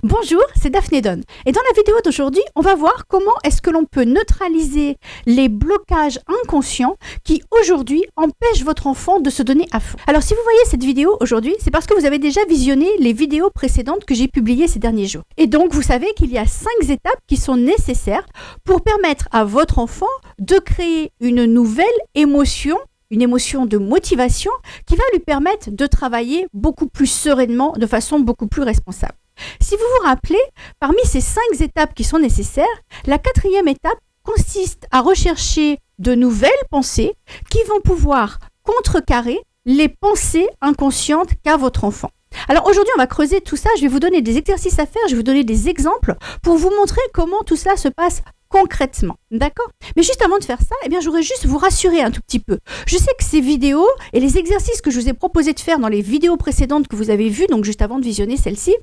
Bonjour, c'est Daphné Don. Et dans la vidéo d'aujourd'hui, on va voir comment est-ce que l'on peut neutraliser les blocages inconscients qui aujourd'hui empêchent votre enfant de se donner à fond. Alors si vous voyez cette vidéo aujourd'hui, c'est parce que vous avez déjà visionné les vidéos précédentes que j'ai publiées ces derniers jours. Et donc vous savez qu'il y a 5 étapes qui sont nécessaires pour permettre à votre enfant de créer une nouvelle émotion, une émotion de motivation qui va lui permettre de travailler beaucoup plus sereinement, de façon beaucoup plus responsable. Si vous vous rappelez, parmi ces 5 étapes qui sont nécessaires, la 4e étape consiste à rechercher de nouvelles pensées qui vont pouvoir contrecarrer les pensées inconscientes qu'a votre enfant. Alors aujourd'hui, on va creuser tout ça, je vais vous donner des exercices à faire, je vais vous donner des exemples pour vous montrer comment tout cela se passe concrètement, d'accord? Mais juste avant de faire ça, je voudrais juste vous rassurer un tout petit peu. Je sais que ces vidéos et les exercices que je vous ai proposé de faire dans les vidéos précédentes que vous avez vues, donc juste avant de visionner celle-ci,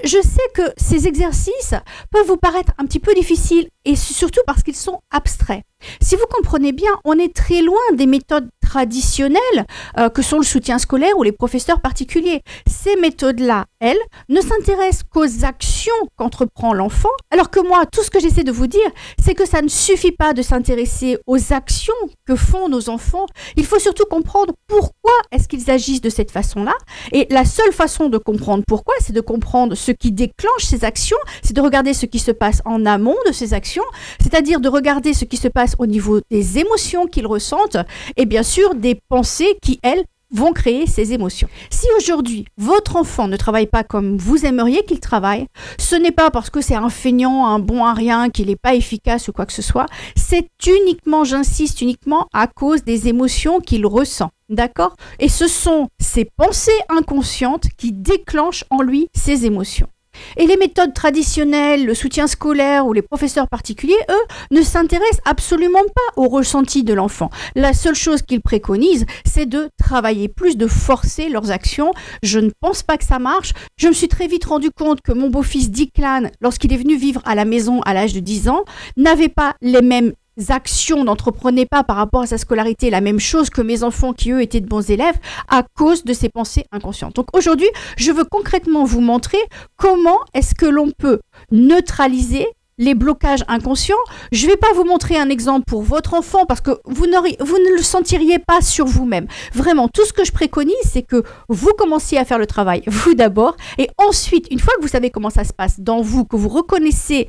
je sais que ces exercices peuvent vous paraître un petit peu difficiles et surtout parce qu'ils sont abstraits. Si vous comprenez bien, on est très loin des méthodes traditionnelles que sont le soutien scolaire ou les professeurs particuliers. Ces méthodes-là, elles, ne s'intéressent qu'aux actions qu'entreprend l'enfant, alors que moi, tout ce que j'essaie de vous dire, c'est que ça ne suffit pas de s'intéresser aux actions que font nos enfants. Il faut surtout comprendre pourquoi est-ce qu'ils agissent de cette façon-là. Et la seule façon de comprendre pourquoi, c'est de comprendre ce qui déclenche ces actions, c'est de regarder ce qui se passe en amont de ces actions, c'est-à-dire de regarder ce qui se passe au niveau des émotions qu'ils ressentent et bien sûr des pensées qui, elles, vont créer ces émotions. Si aujourd'hui, votre enfant ne travaille pas comme vous aimeriez qu'il travaille, ce n'est pas parce que c'est un feignant, un bon à rien, qu'il n'est pas efficace ou quoi que ce soit, c'est uniquement, j'insiste, uniquement à cause des émotions qu'il ressent. D'accord? Et ce sont ces pensées inconscientes qui déclenchent en lui ces émotions. Et les méthodes traditionnelles, le soutien scolaire ou les professeurs particuliers, eux, ne s'intéressent absolument pas au ressenti de l'enfant. La seule chose qu'ils préconisent, c'est de travailler plus, de forcer leurs actions. Je ne pense pas que ça marche. Je me suis très vite rendu compte que mon beau-fils Declan, lorsqu'il est venu vivre à la maison à l'âge de 10 ans, n'avait pas les mêmes actions, n'entreprenait pas par rapport à sa scolarité la même chose que mes enfants qui eux étaient de bons élèves à cause de ces pensées inconscientes. Donc aujourd'hui, je veux concrètement vous montrer comment est-ce que l'on peut neutraliser les blocages inconscients. Je ne vais pas vous montrer un exemple pour votre enfant parce que vous ne le sentiriez pas sur vous-même. Vraiment, tout ce que je préconise, c'est que vous commenciez à faire le travail, vous d'abord, et ensuite, une fois que vous savez comment ça se passe dans vous, que vous reconnaissez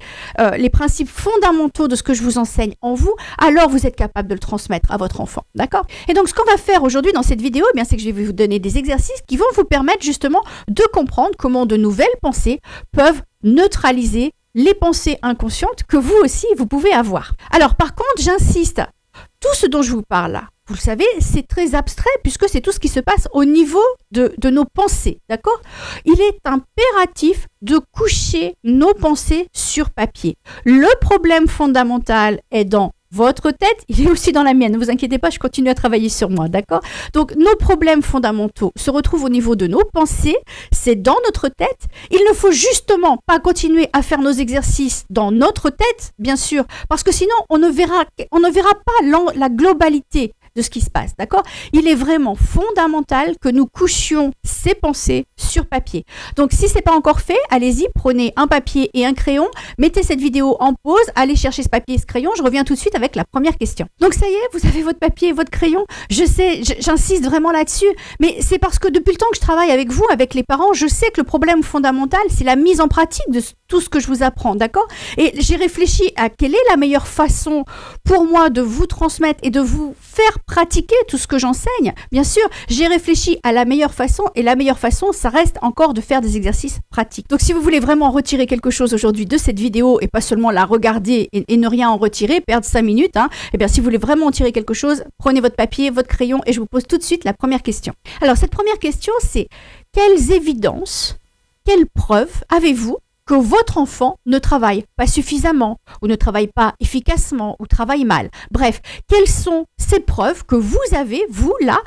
les principes fondamentaux de ce que je vous enseigne en vous, alors vous êtes capable de le transmettre à votre enfant, d'accord? Et donc, ce qu'on va faire aujourd'hui dans cette vidéo, c'est que je vais vous donner des exercices qui vont vous permettre justement de comprendre comment de nouvelles pensées peuvent neutraliser les pensées inconscientes que vous aussi, vous pouvez avoir. Alors, par contre, j'insiste, tout ce dont je vous parle là, vous le savez, c'est très abstrait puisque c'est tout ce qui se passe au niveau de nos pensées, d'accord? Il est impératif de coucher nos pensées sur papier. Le problème fondamental est dans votre tête, il est aussi dans la mienne. Ne vous inquiétez pas, je continue à travailler sur moi, d'accord? Donc, nos problèmes fondamentaux se retrouvent au niveau de nos pensées, c'est dans notre tête. Il ne faut justement pas continuer à faire nos exercices dans notre tête, bien sûr, parce que sinon, on ne verra pas la globalité de ce qui se passe, d'accord? Il est vraiment fondamental que nous couchions ces pensées sur papier. Donc, si ce n'est pas encore fait, allez-y, prenez un papier et un crayon, mettez cette vidéo en pause, allez chercher ce papier et ce crayon, je reviens tout de suite avec la première question. Donc, ça y est, vous avez votre papier et votre crayon. Je sais, j'insiste vraiment là-dessus, mais c'est parce que depuis le temps que je travaille avec vous, avec les parents, je sais que le problème fondamental, c'est la mise en pratique de tout ce que je vous apprends, d'accord? Et j'ai réfléchi à quelle est la meilleure façon pour moi de vous transmettre et de vous faire pratiquer tout ce que j'enseigne. Bien sûr, j'ai réfléchi à la meilleure façon et la meilleure façon, ça reste encore de faire des exercices pratiques. Donc si vous voulez vraiment retirer quelque chose aujourd'hui de cette vidéo et pas seulement la regarder et ne rien en retirer, perdre 5 minutes, si vous voulez vraiment en tirer quelque chose, prenez votre papier, votre crayon et je vous pose tout de suite la première question. Alors cette première question, c'est quelles évidences, quelles preuves avez-vous que votre enfant ne travaille pas suffisamment ou ne travaille pas efficacement ou travaille mal? Bref, quelles sont ces preuves que vous avez, vous, là,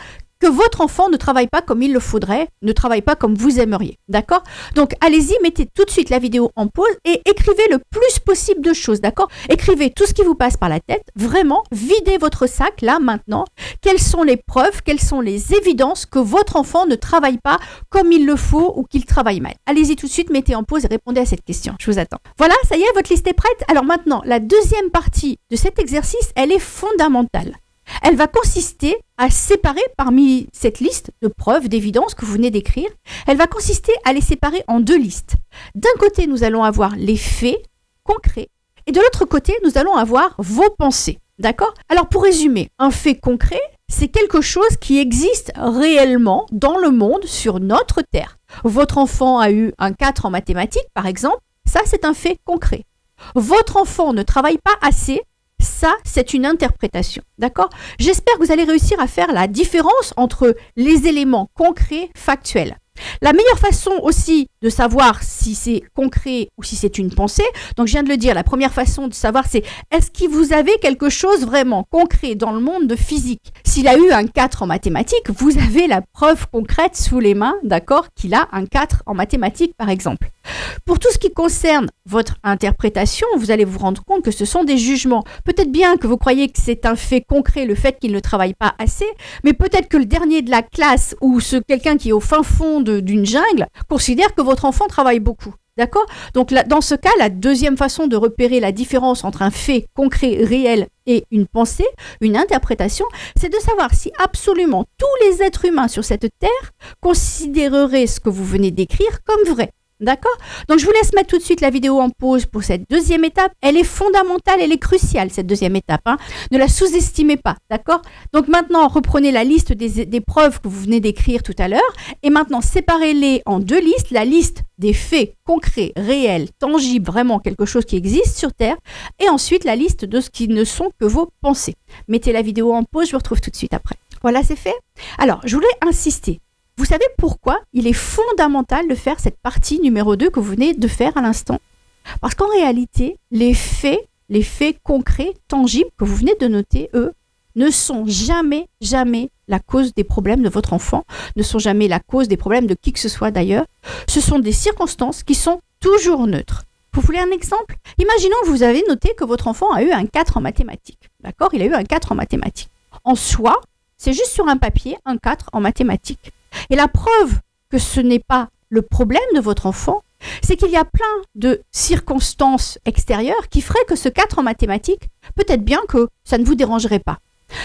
que votre enfant ne travaille pas comme il le faudrait, ne travaille pas comme vous aimeriez. D'accord? Donc, allez-y, mettez tout de suite la vidéo en pause et écrivez le plus possible de choses. D'accord? Écrivez tout ce qui vous passe par la tête. Vraiment, videz votre sac là, maintenant. Quelles sont les preuves, quelles sont les évidences que votre enfant ne travaille pas comme il le faut ou qu'il travaille mal? Allez-y tout de suite, mettez en pause et répondez à cette question. Je vous attends. Voilà, ça y est, votre liste est prête. Alors maintenant, la deuxième partie de cet exercice, elle est fondamentale. Elle va consister à séparer parmi cette liste de preuves, d'évidences que vous venez d'écrire, elle va consister à les séparer en deux listes. D'un côté, nous allons avoir les faits concrets et de l'autre côté, nous allons avoir vos pensées. D'accord? Alors pour résumer, un fait concret, c'est quelque chose qui existe réellement dans le monde sur notre Terre. Votre enfant a eu un 4 en mathématiques, par exemple, ça c'est un fait concret. Votre enfant ne travaille pas assez, ça, c'est une interprétation, d'accord? J'espère que vous allez réussir à faire la différence entre les éléments concrets, factuels. La meilleure façon aussi de savoir si c'est concret ou si c'est une pensée, donc je viens de le dire, la première façon de savoir c'est est-ce que vous avez quelque chose vraiment concret dans le monde de physique? S'il a eu un 4 en mathématiques, vous avez la preuve concrète sous les mains, d'accord, qu'il a un 4 en mathématiques par exemple. Pour tout ce qui concerne votre interprétation, vous allez vous rendre compte que ce sont des jugements. Peut-être bien que vous croyez que c'est un fait concret, le fait qu'il ne travaille pas assez, mais peut-être que le dernier de la classe ou quelqu'un qui est au fin fond d'une jungle considère que votre enfant travaille beaucoup. D'accord? Donc là, dans ce cas, la deuxième façon de repérer la différence entre un fait concret, réel et une pensée, une interprétation, c'est de savoir si absolument tous les êtres humains sur cette terre considéreraient ce que vous venez d'écrire comme vrai. D'accord? Donc je vous laisse mettre tout de suite la vidéo en pause pour cette deuxième étape. Elle est fondamentale, elle est cruciale cette deuxième étape. Ne la sous-estimez pas. D'accord? Donc maintenant, reprenez la liste des preuves que vous venez d'écrire tout à l'heure et maintenant séparez-les en deux listes. La liste des faits concrets, réels, tangibles, vraiment quelque chose qui existe sur Terre et ensuite la liste de ce qui ne sont que vos pensées. Mettez la vidéo en pause, je vous retrouve tout de suite après. Voilà, c'est fait. Alors, je voulais insister. Vous savez pourquoi il est fondamental de faire cette partie numéro 2 que vous venez de faire à l'instant? Parce qu'en réalité, les faits concrets, tangibles que vous venez de noter, eux, ne sont jamais la cause des problèmes de votre enfant, ne sont jamais la cause des problèmes de qui que ce soit d'ailleurs. Ce sont des circonstances qui sont toujours neutres. Vous voulez un exemple? Imaginons que vous avez noté que votre enfant a eu un 4 en mathématiques. D'accord? Il a eu un 4 en mathématiques. En soi, c'est juste sur un papier, un 4 en mathématiques. Et la preuve que ce n'est pas le problème de votre enfant, c'est qu'il y a plein de circonstances extérieures qui feraient que ce 4 en mathématiques, peut-être bien que ça ne vous dérangerait pas.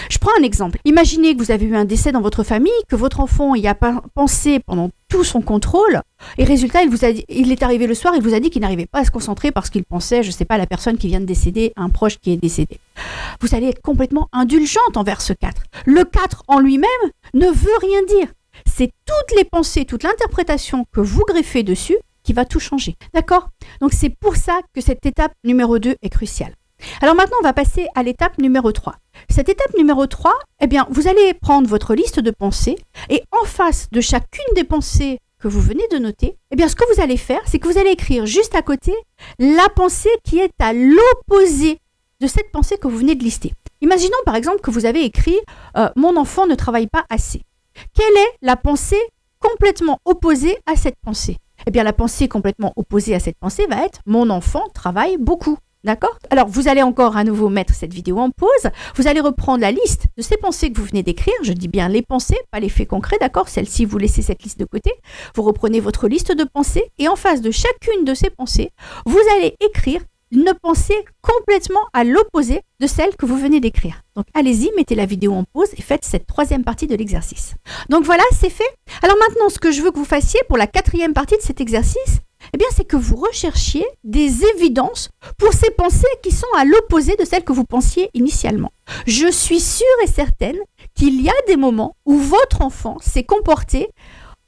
Je prends un exemple. Imaginez que vous avez eu un décès dans votre famille, que votre enfant y a pensé pendant tout son contrôle, et résultat, il est arrivé le soir, il vous a dit qu'il n'arrivait pas à se concentrer parce qu'il pensait, je ne sais pas, à la personne qui vient de décéder, un proche qui est décédé. Vous allez être complètement indulgente envers ce 4. Le 4 en lui-même ne veut rien dire. C'est toutes les pensées, toute l'interprétation que vous greffez dessus qui va tout changer. D'accord? Donc c'est pour ça que cette étape numéro 2 est cruciale. Alors maintenant, on va passer à l'étape numéro 3. Cette étape numéro 3, eh bien, vous allez prendre votre liste de pensées et en face de chacune des pensées que vous venez de noter, eh bien, ce que vous allez faire, c'est que vous allez écrire juste à côté la pensée qui est à l'opposé de cette pensée que vous venez de lister. Imaginons par exemple que vous avez écrit « Mon enfant ne travaille pas assez ». Quelle est la pensée complètement opposée à cette pensée? Eh bien, la pensée complètement opposée à cette pensée va être « Mon enfant travaille beaucoup ». D'accord? Alors, vous allez encore à nouveau mettre cette vidéo en pause. Vous allez reprendre la liste de ces pensées que vous venez d'écrire. Je dis bien les pensées, pas les faits concrets, d'accord? Celle-ci, vous laissez cette liste de côté. Vous reprenez votre liste de pensées et en face de chacune de ces pensées, vous allez écrire une pensée complètement à l'opposé de celle que vous venez d'écrire. Donc, allez-y, mettez la vidéo en pause et faites cette troisième partie de l'exercice. Donc voilà, c'est fait. Alors maintenant, ce que je veux que vous fassiez pour la quatrième partie de cet exercice, eh bien, c'est que vous recherchiez des évidences pour ces pensées qui sont à l'opposé de celles que vous pensiez initialement. Je suis sûre et certaine qu'il y a des moments où votre enfant s'est comporté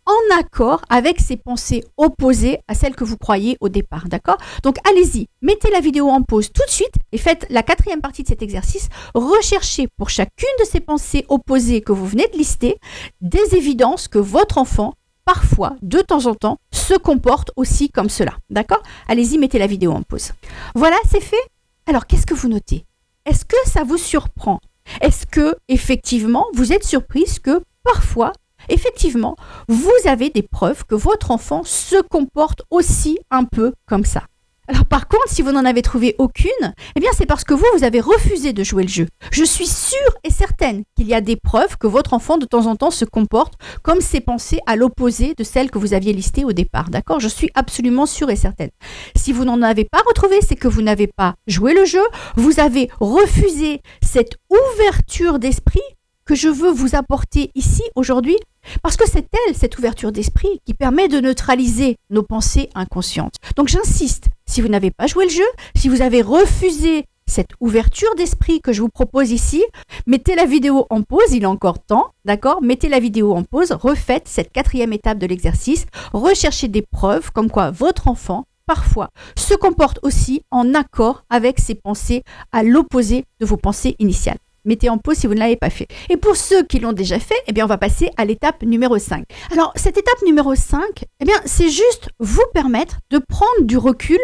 en accord avec ces pensées opposées à celles que vous croyiez au départ, d'accord? Donc, allez-y, mettez la vidéo en pause tout de suite et faites la quatrième partie de cet exercice. Recherchez pour chacune de ces pensées opposées que vous venez de lister des évidences que votre enfant parfois, de temps en temps, se comporte aussi comme cela. D'accord? Allez-y, mettez la vidéo en pause. Voilà, c'est fait. Alors, qu'est-ce que vous notez? Est-ce que ça vous surprend? Est-ce que, effectivement, vous êtes surprise que parfois, effectivement, vous avez des preuves que votre enfant se comporte aussi un peu comme ça. Alors par contre, si vous n'en avez trouvé aucune, eh bien c'est parce que vous avez refusé de jouer le jeu. Je suis sûre et certaine qu'il y a des preuves que votre enfant de temps en temps se comporte comme ses pensées à l'opposé de celles que vous aviez listées au départ, d'accord? Je suis absolument sûre et certaine. Si vous n'en avez pas retrouvé, c'est que vous n'avez pas joué le jeu, vous avez refusé cette ouverture d'esprit que je veux vous apporter ici aujourd'hui, parce que c'est elle, cette ouverture d'esprit, qui permet de neutraliser nos pensées inconscientes. Donc j'insiste, si vous n'avez pas joué le jeu, si vous avez refusé cette ouverture d'esprit que je vous propose ici, mettez la vidéo en pause, il est encore temps, d'accord? Mettez la vidéo en pause, refaites cette 4e étape de l'exercice, recherchez des preuves comme quoi votre enfant, parfois, se comporte aussi en accord avec ses pensées à l'opposé de vos pensées initiales. Mettez en pause si vous ne l'avez pas fait. Et pour ceux qui l'ont déjà fait, eh bien, on va passer à l'étape numéro 5. Alors, cette étape numéro 5, eh bien, c'est juste vous permettre de prendre du recul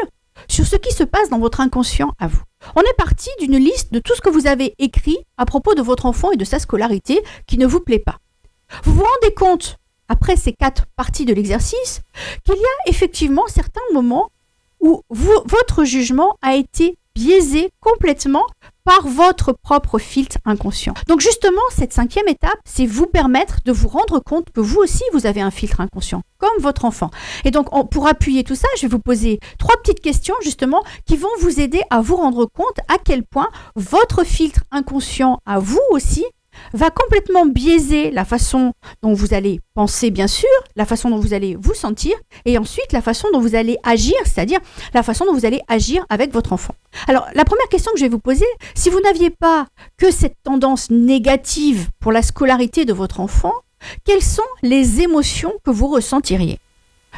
sur ce qui se passe dans votre inconscient à vous. On est parti d'une liste de tout ce que vous avez écrit à propos de votre enfant et de sa scolarité qui ne vous plaît pas. Vous vous rendez compte, après ces 4 parties de l'exercice, qu'il y a effectivement certains moments où votre jugement a été biaisé complètement par votre propre filtre inconscient. Donc justement, cette 5e étape, c'est vous permettre de vous rendre compte que vous aussi, vous avez un filtre inconscient, comme votre enfant. Et donc, pour appuyer tout ça, je vais vous poser 3 petites questions, justement, qui vont vous aider à vous rendre compte à quel point votre filtre inconscient, à vous aussi, va complètement biaiser la façon dont vous allez penser, bien sûr, la façon dont vous allez vous sentir, et ensuite la façon dont vous allez agir, c'est-à-dire la façon dont vous allez agir avec votre enfant. Alors, la première question que je vais vous poser, si vous n'aviez pas que cette tendance négative pour la scolarité de votre enfant, quelles sont les émotions que vous ressentiriez?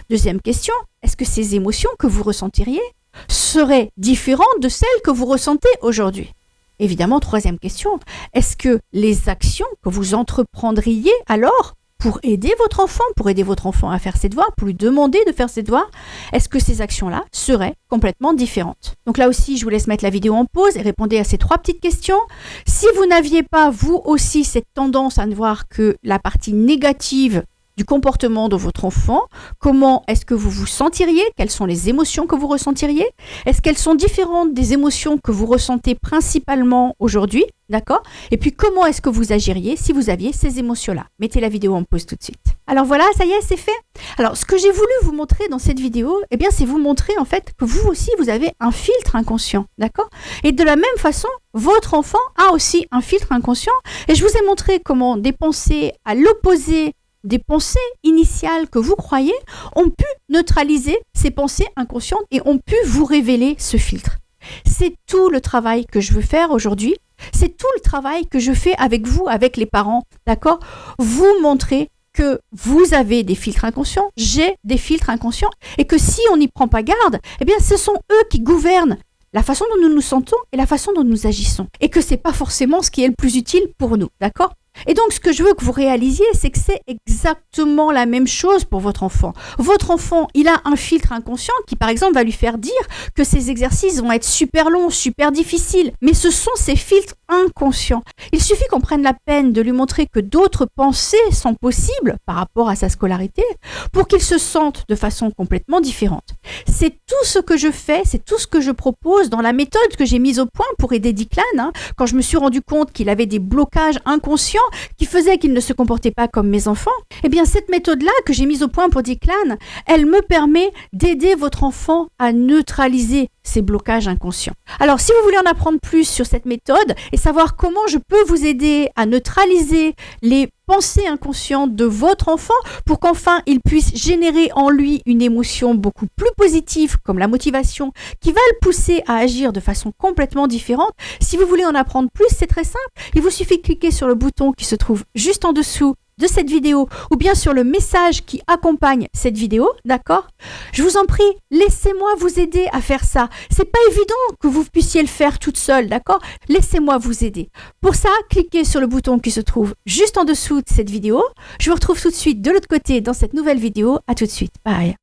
Deuxième question, est-ce que ces émotions que vous ressentiriez seraient différentes de celles que vous ressentez aujourd'hui? Évidemment, 3e question, est-ce que les actions que vous entreprendriez alors pour aider votre enfant à faire ses devoirs, pour lui demander de faire ses devoirs, est-ce que ces actions-là seraient complètement différentes? Donc là aussi, je vous laisse mettre la vidéo en pause et répondez à ces 3 petites questions. Si vous n'aviez pas, vous aussi, cette tendance à ne voir que la partie négative du comportement de votre enfant, comment est-ce que vous vous sentiriez? Quelles sont les émotions que vous ressentiriez? Est-ce qu'elles sont différentes des émotions que vous ressentez principalement aujourd'hui? D'accord? Et puis, comment est-ce que vous agiriez si vous aviez ces émotions-là? Mettez la vidéo en pause tout de suite. Alors voilà, ça y est, c'est fait. Alors, ce que j'ai voulu vous montrer dans cette vidéo, eh bien, c'est vous montrer en fait que vous aussi, vous avez un filtre inconscient. D'accord? Et de la même façon, votre enfant a aussi un filtre inconscient. Et je vous ai montré comment des pensées à l'opposé des pensées initiales que vous croyez ont pu neutraliser ces pensées inconscientes et ont pu vous révéler ce filtre. C'est tout le travail que je veux faire aujourd'hui. C'est tout le travail que je fais avec vous, avec les parents, d'accord? Vous montrer que vous avez des filtres inconscients, j'ai des filtres inconscients, et que si on n'y prend pas garde, eh bien ce sont eux qui gouvernent la façon dont nous nous sentons et la façon dont nous agissons. Et que c'est pas forcément ce qui est le plus utile pour nous, d'accord? Et donc, ce que je veux que vous réalisiez, c'est que c'est exactement la même chose pour votre enfant. Votre enfant, il a un filtre inconscient qui, par exemple, va lui faire dire que ces exercices vont être super longs, super difficiles. Mais ce sont ces filtres inconscients. Il suffit qu'on prenne la peine de lui montrer que d'autres pensées sont possibles par rapport à sa scolarité pour qu'il se sente de façon complètement différente. C'est tout ce que je fais, c'est tout ce que je propose dans la méthode que j'ai mise au point pour aider Declan. Quand je me suis rendu compte qu'il avait des blocages inconscients qui faisaient qu'il ne se comportait pas comme mes enfants, eh bien cette méthode-là que j'ai mise au point pour Declan, elle me permet d'aider votre enfant à neutraliser ces blocages inconscients. Alors si vous voulez en apprendre plus sur cette méthode et savoir comment je peux vous aider à neutraliser les pensées inconscientes de votre enfant pour qu'enfin il puisse générer en lui une émotion beaucoup plus positive comme la motivation qui va le pousser à agir de façon complètement différente. Si vous voulez en apprendre plus, c'est très simple. Il vous suffit de cliquer sur le bouton qui se trouve juste en dessous de cette vidéo ou bien sur le message qui accompagne cette vidéo, d'accord? Je vous en prie, laissez-moi vous aider à faire ça. C'est pas évident que vous puissiez le faire toute seule, d'accord? Laissez-moi vous aider. Pour ça, cliquez sur le bouton qui se trouve juste en dessous de cette vidéo. Je vous retrouve tout de suite de l'autre côté dans cette nouvelle vidéo. À tout de suite. Bye.